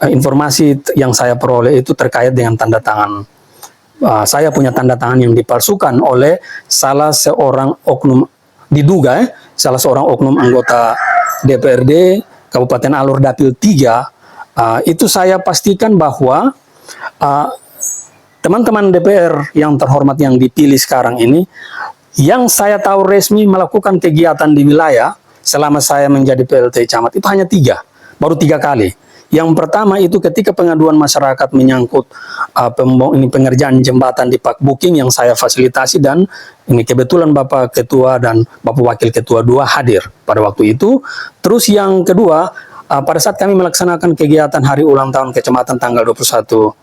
informasi yang saya peroleh itu terkait dengan tanda tangan. Saya punya tanda tangan yang dipalsukan oleh salah seorang oknum, diduga salah seorang oknum anggota DPRD Kabupaten Alor Dapil 3. Itu saya pastikan bahwa teman-teman DPR yang terhormat yang dipilih sekarang ini, yang saya tahu resmi melakukan kegiatan di wilayah selama saya menjadi PLT Camat itu hanya 3, baru 3 kali. Yang pertama itu ketika pengaduan masyarakat menyangkut pengerjaan jembatan di Pak Booking yang saya fasilitasi, dan ini kebetulan Bapak Ketua dan Bapak Wakil Ketua 2 hadir pada waktu itu. Terus yang kedua, pada saat kami melaksanakan kegiatan hari ulang tahun Kecamatan tanggal 21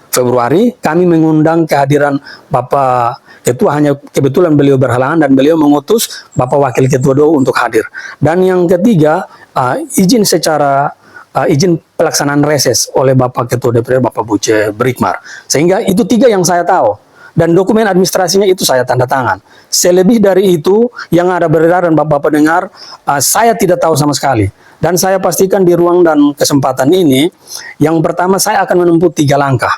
Februari, kami mengundang kehadiran Bapak Ketua, hanya kebetulan beliau berhalangan dan beliau mengutus Bapak Wakil Ketua 2 untuk hadir. Dan yang ketiga, izin pelaksanaan reses oleh Bapak Ketua DPR, Bapak Buce Brikmar. Sehingga itu 3 yang saya tahu. Dan dokumen administrasinya itu saya tanda tangan. Selebih dari itu yang ada beredar dan Bapak dengar, saya tidak tahu sama sekali. Dan saya pastikan di ruang dan kesempatan ini, yang pertama saya akan menempuh 3 langkah.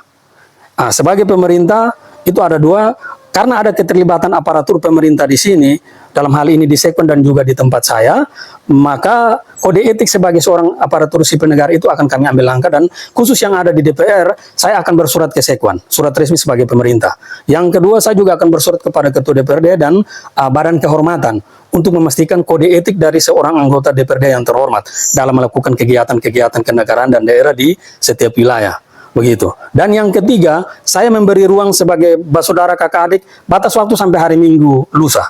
Sebagai pemerintah itu ada 2, karena ada keterlibatan aparatur pemerintah di sini, dalam hal ini di Sekwan dan juga di tempat saya, maka kode etik sebagai seorang aparatur sipil negara itu akan kami ambil langkah, dan khusus yang ada di DPR, saya akan bersurat ke Sekwan, surat resmi sebagai pemerintah. Yang kedua, saya juga akan bersurat kepada Ketua DPRD dan Badan Kehormatan untuk memastikan kode etik dari seorang anggota DPRD yang terhormat dalam melakukan kegiatan-kegiatan kenegaraan dan daerah di setiap wilayah. Begitu. Dan yang ketiga, saya memberi ruang sebagai saudara kakak adik batas waktu sampai hari Minggu lusa.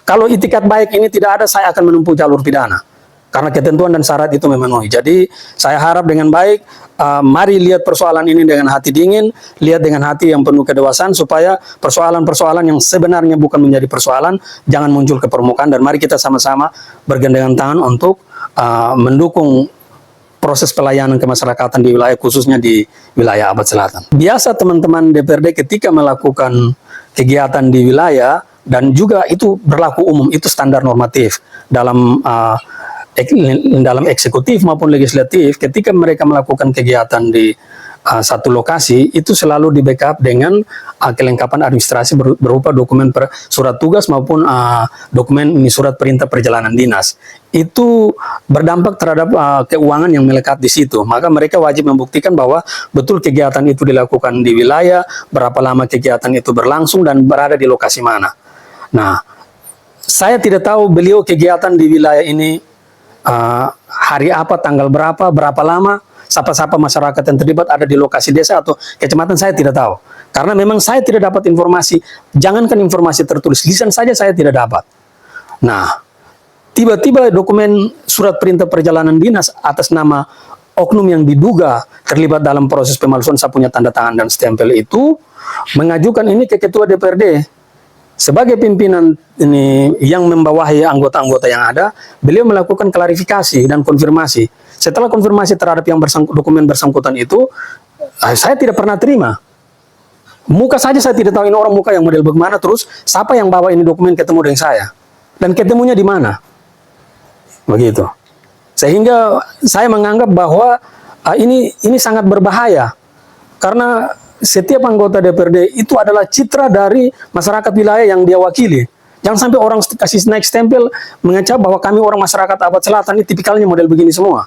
Kalau itikat baik ini tidak ada, saya akan menempuh jalur pidana. Karena ketentuan dan syarat itu memenuhi. Jadi saya harap dengan baik, mari lihat persoalan ini dengan hati dingin, lihat dengan hati yang penuh kedewasaan, supaya persoalan-persoalan yang sebenarnya bukan menjadi persoalan, jangan muncul ke permukaan, dan mari kita sama-sama bergandengan tangan untuk mendukung proses pelayanan kemasyarakatan di wilayah, khususnya di wilayah Abad Selatan. Biasa teman-teman DPRD ketika melakukan kegiatan di wilayah, dan juga itu berlaku umum, itu standar normatif dalam eksekutif maupun legislatif, ketika mereka melakukan kegiatan di satu lokasi, itu selalu di backup dengan kelengkapan administrasi berupa dokumen surat tugas maupun dokumen surat perintah perjalanan dinas. Itu berdampak terhadap keuangan yang melekat di situ. Maka mereka wajib membuktikan bahwa betul kegiatan itu dilakukan di wilayah, berapa lama kegiatan itu berlangsung, dan berada di lokasi mana. Nah, saya tidak tahu beliau kegiatan di wilayah ini hari apa, tanggal berapa, berapa lama, siapa-siapa masyarakat yang terlibat ada di lokasi desa atau kecamatan, saya tidak tahu. Karena memang saya tidak dapat informasi, jangankan informasi tertulis, lisan saja saya tidak dapat. Nah, tiba-tiba dokumen surat perintah perjalanan dinas atas nama oknum yang diduga terlibat dalam proses pemalsuan sapunya tanda tangan dan stempel itu, mengajukan ini ke Ketua DPRD. Sebagai pimpinan ini yang membawahi anggota-anggota yang ada, beliau melakukan klarifikasi dan konfirmasi. Setelah konfirmasi terhadap yang dokumen bersangkutan itu, saya tidak pernah terima. Muka saja saya tidak tahu ini orang muka yang model bagaimana, terus siapa yang bawa ini dokumen ketemu dengan saya, dan ketemunya di mana. Begitu. Sehingga saya menganggap bahwa ini sangat berbahaya, karena setiap anggota DPRD itu adalah citra dari masyarakat wilayah yang dia wakili. Jangan sampai orang kasih naik stempel mengecap bahwa kami orang masyarakat Abad Selatan, ini tipikalnya model begini semua.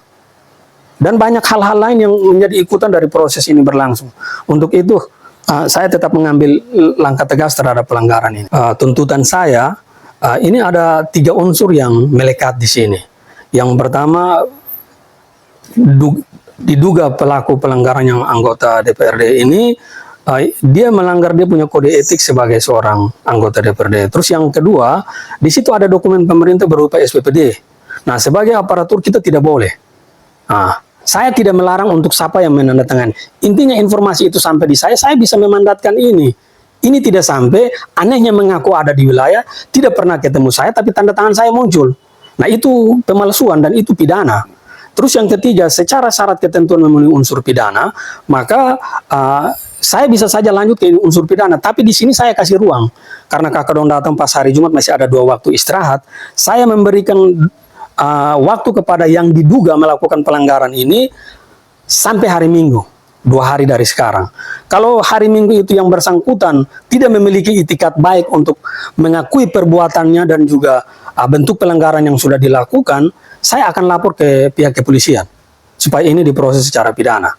Dan banyak hal-hal lain yang menjadi ikutan dari proses ini berlangsung. Untuk itu, saya tetap mengambil langkah tegas terhadap pelanggaran ini. Tuntutan saya, ini ada 3 unsur yang melekat di sini. Yang pertama, diduga pelaku pelanggaran yang anggota DPRD ini, dia melanggar, dia punya kode etik sebagai seorang anggota DPRD. Terus yang kedua, di situ ada dokumen pemerintah berupa SPPD. Nah, sebagai aparatur kita tidak boleh. Saya tidak melarang untuk siapa yang menandatangani. Intinya informasi itu sampai di saya bisa memandatkan ini. Ini tidak sampai, anehnya mengaku ada di wilayah, tidak pernah ketemu saya, tapi tanda tangan saya muncul. Nah, itu pemalsuan dan itu pidana. Terus yang ketiga, secara syarat ketentuan memenuhi unsur pidana, maka saya bisa saja lanjut ke unsur pidana, tapi di sini saya kasih ruang. Karena kakak dong datang pas hari Jumat, masih ada 2 waktu istirahat, saya memberikan waktu kepada yang diduga melakukan pelanggaran ini sampai hari Minggu, 2 hari dari sekarang. Kalau hari Minggu itu yang bersangkutan tidak memiliki itikat baik untuk mengakui perbuatannya dan juga bentuk pelanggaran yang sudah dilakukan, saya akan lapor ke pihak kepolisian supaya ini diproses secara pidana.